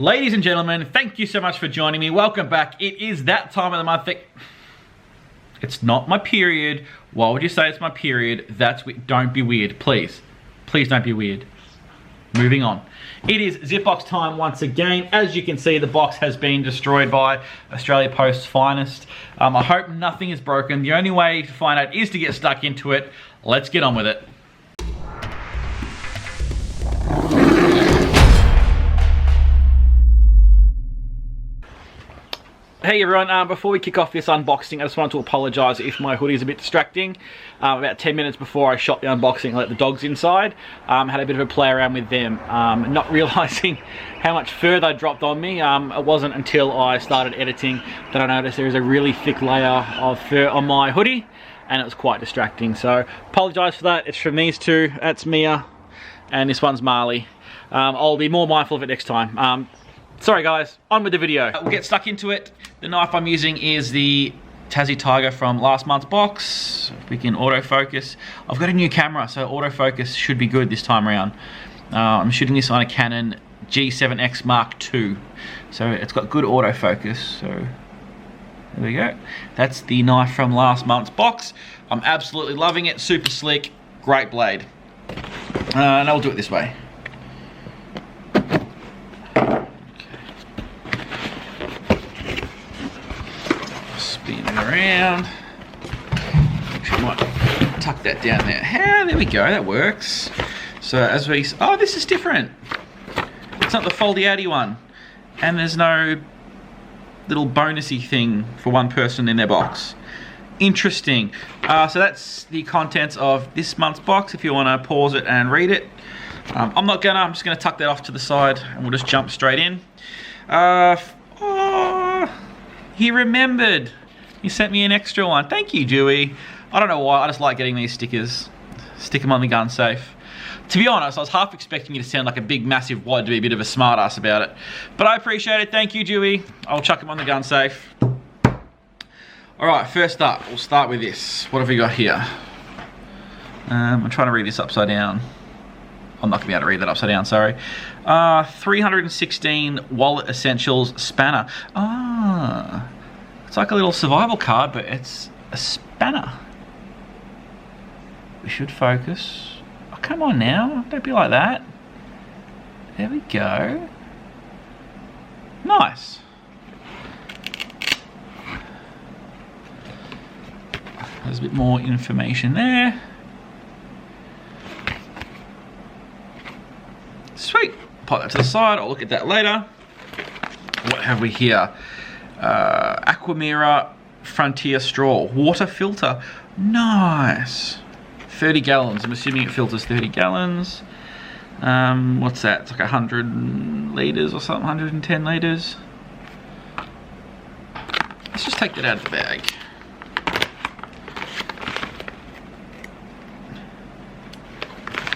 Ladies and gentlemen, thank you so much for joining me. Welcome back. It is that time of the month. It's not my period. Why would you say it's my period? Don't be weird, please. Please don't be weird. Moving on. It is Zipbox time once again. As you can see, the box has been destroyed by Australia Post's finest. I hope nothing is broken. The only way to find out is to get stuck into it. Let's get on with it. Hey everyone, before we kick off this unboxing, I just wanted to apologise if my hoodie is a bit distracting. About 10 minutes before I shot the unboxing, I let the dogs inside. Had a bit of a play around with them, not realising how much fur they dropped on me. It wasn't until I started editing that I noticed there is a really thick layer of fur on my hoodie, and it was quite distracting. So, apologise for that. It's from these two. That's Mia, and this one's Marley. I'll be more mindful of it next time. Sorry guys, on with the video. We'll get stuck into it. The knife I'm using is the Tassie Tiger from last month's box. We can autofocus. I've got a new camera, so autofocus should be good this time around. I'm shooting this on a Canon G7X Mark II. So it's got good autofocus, so there we go. That's the knife from last month's box. I'm absolutely loving it, super slick, great blade. And I'll do it this way. Spin it around. Actually, might tuck that down there. There we go, that works. So as we, oh, this is different. It's not the foldy outy one. And there's no little bonusy thing for one person in their box. Interesting. So that's the contents of this month's box, if you want to pause it and read it. I'm just gonna tuck that off to the side and we'll just jump straight in. Oh, he remembered. He sent me an extra one. Thank you, Dewey. I don't know why, I just like getting these stickers. Stick them on the gun safe. To be honest, I was half expecting you to sound like a big, massive wad to be a bit of a smart ass about it. But I appreciate it. Thank you, Dewey. I'll chuck them on the gun safe. Alright, first up, we'll start with this. What have we got here? I'm trying to read this upside down. I'm not going to be able to read that upside down, sorry. 316 Wallet Essentials Spanner. Ah, it's like a little survival card, but it's a spanner. We should focus. Oh, come on now, don't be like that. There we go. Nice. There's a bit more information there. Sweet. Pop that to the side. I'll look at that later. What have we here? Aquamira Frontier straw. Water filter. Nice. 30 gallons. I'm assuming it filters 30 gallons. What's that? It's like 100 litres or something. 110 litres. Let's just take that out of the bag.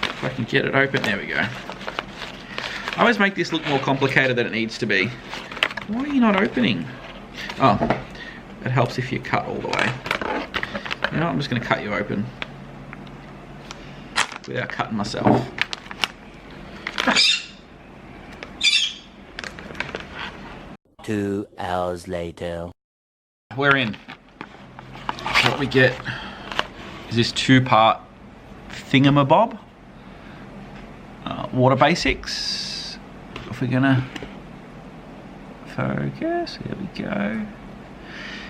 If I can get it open. There we go. I always make this look more complicated than it needs to be. Why are you not opening? Oh, it helps if you cut all the way. You know, I'm just going to cut you open without cutting myself. 2 hours later. We're in. What we get is this 2-part thingamabob. Water basics. If we're gonna focus, here we go.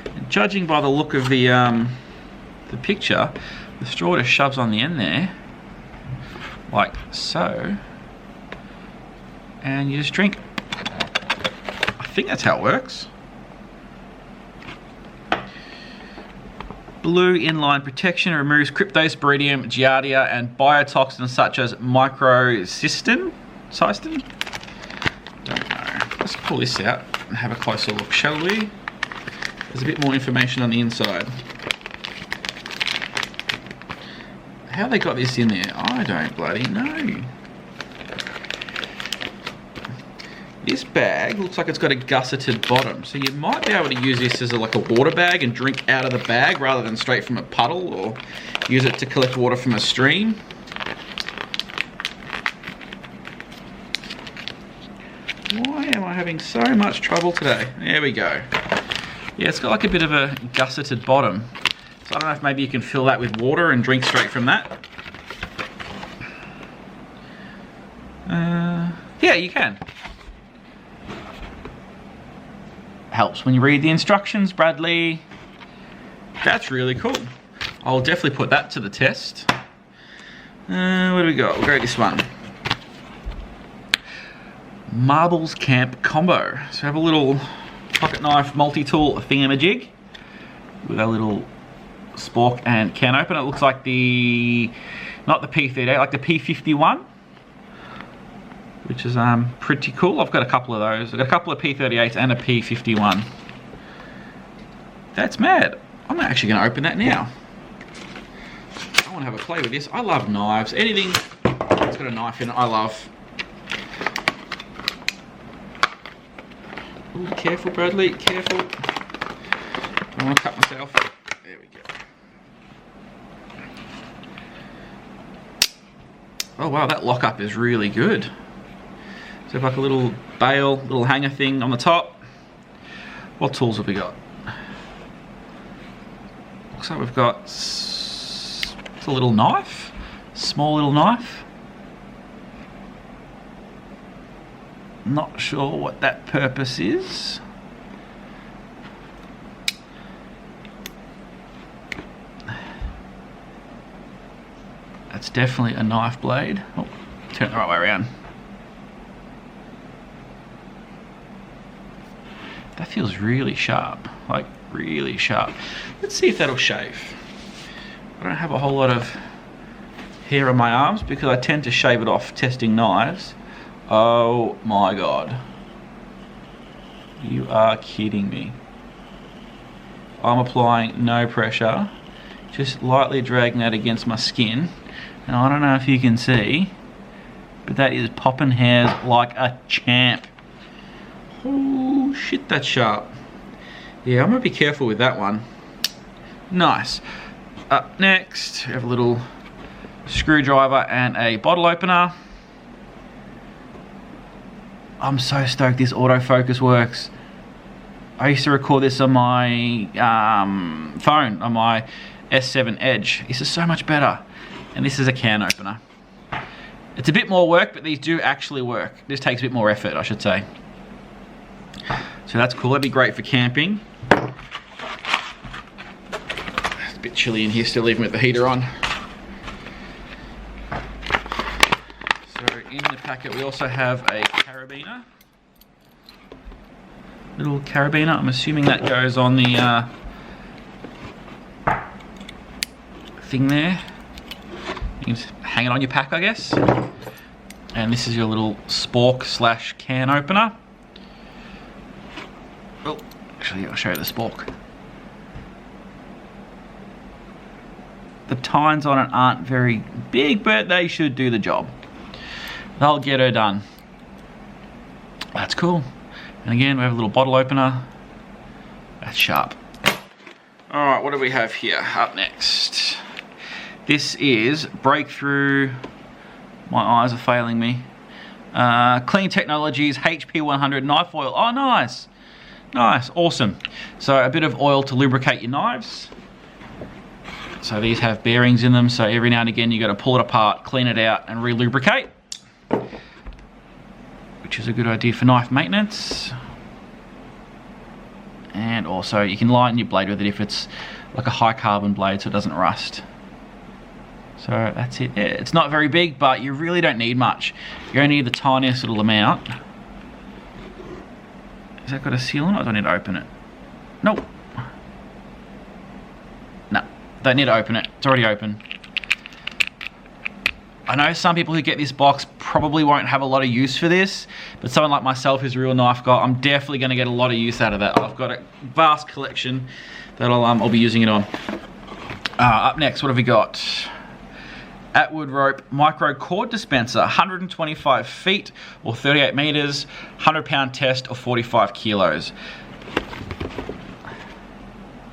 And judging by the look of the picture, the straw just shoves on the end there, like so, and you just drink. I think that's how it works. Blue inline protection removes cryptosporidium, giardia, and biotoxins such as microcystin. Don't know. Let's pull this out and have a closer look, shall we? There's a bit more information on the inside. How they got this in there, I don't bloody know. This bag looks like it's got a gusseted bottom, so you might be able to use this as like a water bag and drink out of the bag rather than straight from a puddle, or use it to collect water from a stream. Why Why am I having so much trouble today? There we go. Yeah, it's got like a bit of a gusseted bottom. So I don't know if maybe you can fill that with water and drink straight from that. Yeah, you can. Helps when you read the instructions, Bradley. That's really cool. I'll definitely put that to the test. What do we got? We'll go this one. Marbles Camp Combo. So we have a little pocket knife multi-tool thingamajig with a little spork and can opener. It looks like the, not the P38, like the P51, which is pretty cool. I've got a couple of those. I've got a couple of P38s and a P51. That's mad. I'm actually going to open that now. I want to have a play with this. I love knives. Anything that's got a knife in it, I love. Ooh, careful, Bradley, careful. I don't want to cut myself. There we go. Oh wow, that lockup is really good. So like a little bail, little hanger thing on the top. What tools have we got? Looks like we've got a little knife, small little knife. Not sure what that purpose is. That's definitely a knife blade. Oh, turn it the right way around. That feels really sharp, like really sharp. Let's see if that'll shave. I don't have a whole lot of hair on my arms because I tend to shave it off testing knives. Oh my god. You are kidding me. I'm applying no pressure, just lightly dragging that against my skin. And I don't know if you can see, but that is popping hairs like a champ. Oh shit, that's sharp. Yeah, I'm gonna be careful with that one. Nice. Up next, we have a little screwdriver and a bottle opener. I'm so stoked this autofocus works. I used to record this on my phone, on my S7 Edge. This is so much better. And this is a can opener. It's a bit more work, but these do actually work. This takes a bit more effort, I should say. So that's cool, that'd be great for camping. It's a bit chilly in here still, even with the heater on. So in the packet we also have a carabiner. Little carabiner, I'm assuming that goes on the thing there. You can just hang it on your pack, I guess. And this is your little spork slash can opener. Oh, actually I'll show you the spork. The tines on it aren't very big, but they should do the job. They'll get her done. That's cool. And again, we have a little bottle opener. That's sharp. All right, what do we have here? Up next. This is Breakthrough. My eyes are failing me. Clean Technologies HP100 knife oil. Oh, nice. Nice, awesome. So a bit of oil to lubricate your knives. So these have bearings in them, so every now and again you got to pull it apart, clean it out, and re-lubricate, which is a good idea for knife maintenance. And also you can lighten your blade with it if it's like a high carbon blade so it doesn't rust. So that's it. Yeah, it's not very big, but you really don't need much. You only need the tiniest little amount. Has that got a seal on it? I don't need to open it. Nope. No, don't need to open it. It's already open. I know some people who get this box probably won't have a lot of use for this, but someone like myself who's a real knife guy, I'm definitely going to get a lot of use out of that. I've got a vast collection that I'll be using it on. Up next, what have we got? Atwood rope micro cord dispenser, 125 feet or 38 meters, 100-pound test or 45 kilos.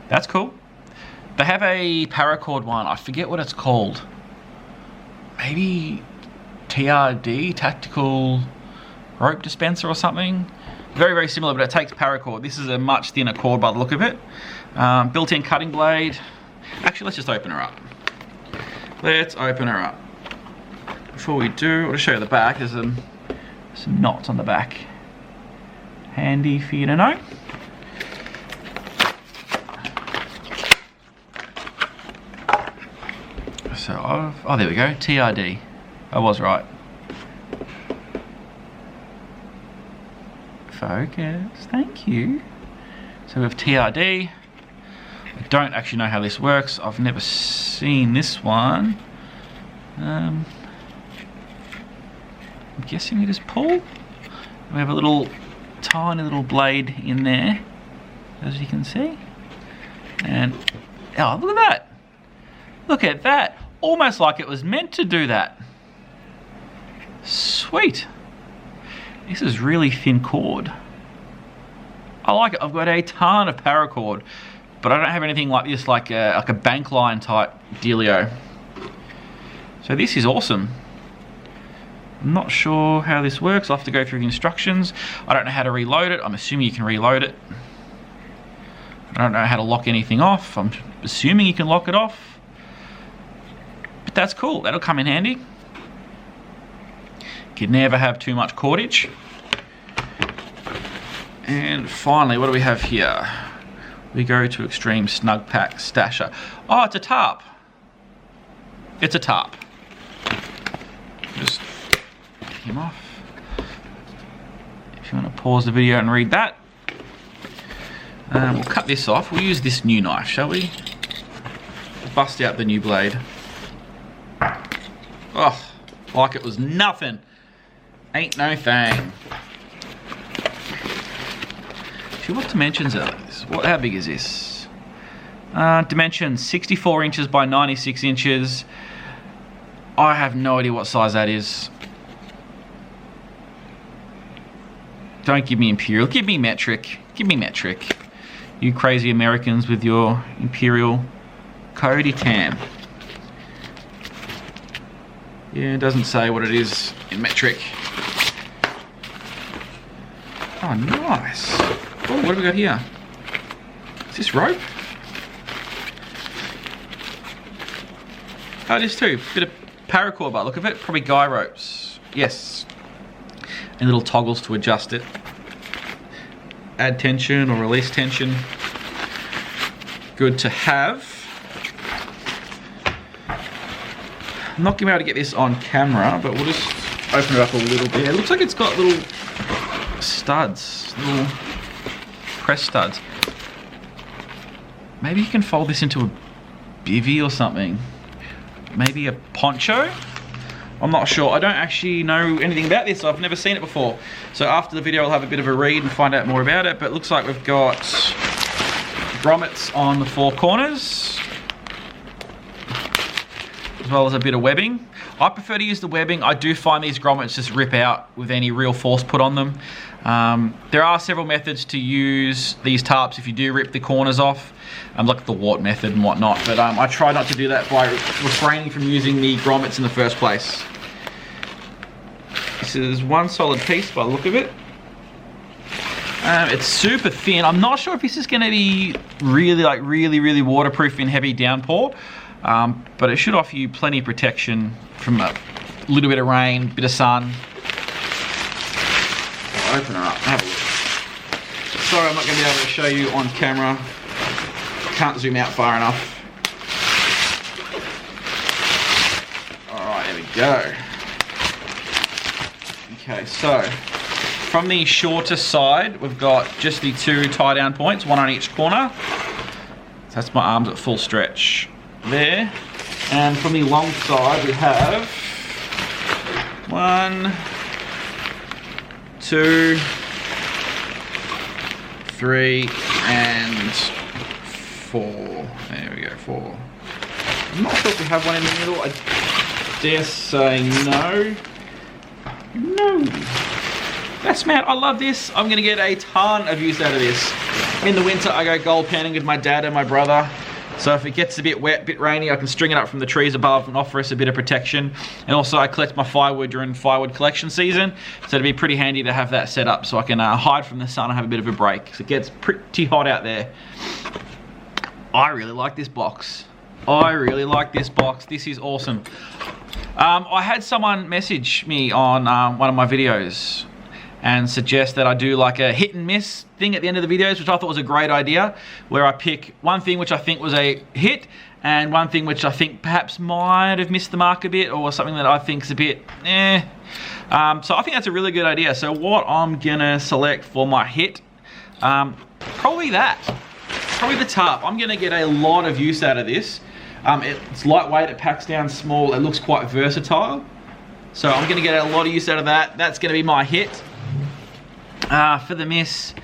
That's cool. They have a paracord one. I forget what it's called. Maybe TRD, tactical rope dispenser or something. Very, very similar, but it takes paracord. This is a much thinner cord by the look of it. Built-in cutting blade. Actually, let's just open her up. Let's open her up. Before we do, I'll just show you the back. There's some knots on the back. Handy for you to know. So, oh, there we go, TRD. I was right. Focus, thank you. So we have TRD. I don't actually know how this works. I've never seen this one. I'm guessing we just pull. We have a little tiny little blade in there, as you can see. And oh, look at that! Look at that! Almost like it was meant to do that. Sweet. This is really thin cord. I like it. I've got a ton of paracord, but I don't have anything like this, like a bank line type dealio. So this is awesome. I'm not sure how this works. I'll have to go through the instructions. I don't know how to reload it. I'm assuming you can reload it. I don't know how to lock anything off. I'm assuming you can lock it off. But that's cool. That'll come in handy. You can never have too much cordage. And finally, what do we have here? We go to Extreme Snugpak Stasha. Oh, it's a tarp. It's a tarp. Just get him off. If you want to pause the video and read that. We'll cut this off. We'll use this new knife, shall we? Bust out the new blade. Oh, like it was nothing. Ain't no thing. Actually, what dimensions are these? How big is this? Dimensions 64 inches by 96 inches. I have no idea what size that is. Don't give me imperial, give me metric. Give me metric. You crazy Americans with your imperial Cody Tam. Yeah, it doesn't say what it is in metric. Oh, nice. Oh, what have we got here? Is this rope? Oh, it is too. Bit of paracord by the look of it. Probably guy ropes. Yes. And little toggles to adjust it. Add tension or release tension. Good to have. I'm not going to be able to get this on camera, but we'll just open it up a little bit. It looks like it's got little studs, little press studs. Maybe you can fold this into a bivvy or something. Maybe a poncho? I'm not sure. I don't actually know anything about this. I've never seen it before. So after the video, I'll have a bit of a read and find out more about it. But it looks like we've got grommets on the four corners, as well as a bit of webbing. I prefer to use the webbing. I do find these grommets just rip out with any real force put on them. There are several methods to use these tarps if you do rip the corners off, like the wart method and whatnot, but I try not to do that by refraining from using the grommets in the first place. This is one solid piece by the look of it. It's super thin. I'm not sure if this is going to be really waterproof in heavy downpour, but it should offer you plenty of protection from a little bit of rain, bit of sun. I'll open her up, have a look. Sorry, I'm not going to be able to show you on camera. Can't zoom out far enough. Alright, there we go. Okay, so from the shorter side, we've got just the two tie down points, one on each corner. So that's my arms at full stretch there. And from the long side, we have 1, 2, 3, and 4. There we go, 4. I'm not sure if we have one in the middle. I dare say no. No. That's mad. I love this. I'm going to get a ton of use out of this. In the winter, I go gold panning with my dad and my brother. So if it gets a bit wet, a bit rainy, I can string it up from the trees above and offer us a bit of protection. And also I collect my firewood during firewood collection season, so it'd be pretty handy to have that set up so I can hide from the sun and have a bit of a break, because it gets pretty hot out there. I really like this box. I really like this box. This is awesome. I had someone message me on one of my videos and suggest that I do like a hit and miss thing at the end of the videos, which I thought was a great idea, where I pick one thing which I think was a hit and one thing which I think perhaps might have missed the mark a bit, or something that I think is a bit eh. So I think that's a really good idea. So what I'm gonna select for my hit, probably that. Probably the tarp. I'm gonna get a lot of use out of this. It's lightweight, it packs down small, it looks quite versatile. So I'm gonna get a lot of use out of that. That's gonna be my hit. For the miss,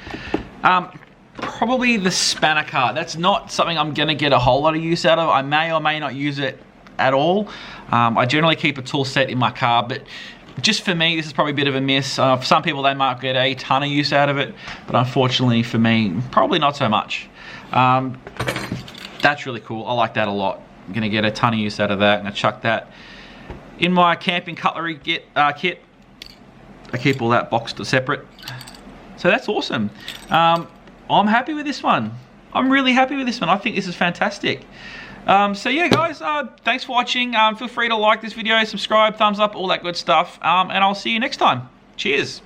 probably the spanner cart. That's not something I'm gonna get a whole lot of use out of. I may or may not use it at all. I generally keep a tool set in my car, but just for me, this is probably a bit of a miss. For some people, they might get a ton of use out of it, but unfortunately for me, probably not so much. That's really cool. I like that a lot. I'm gonna get a ton of use out of that. I'm gonna chuck that in my camping cutlery kit. I keep all that boxed separate. So that's awesome. I'm happy with this one. I'm really happy with this one. I think this is fantastic. So yeah, guys, thanks for watching. Feel free to like this video, subscribe, thumbs up, all that good stuff. And I'll see you next time. Cheers.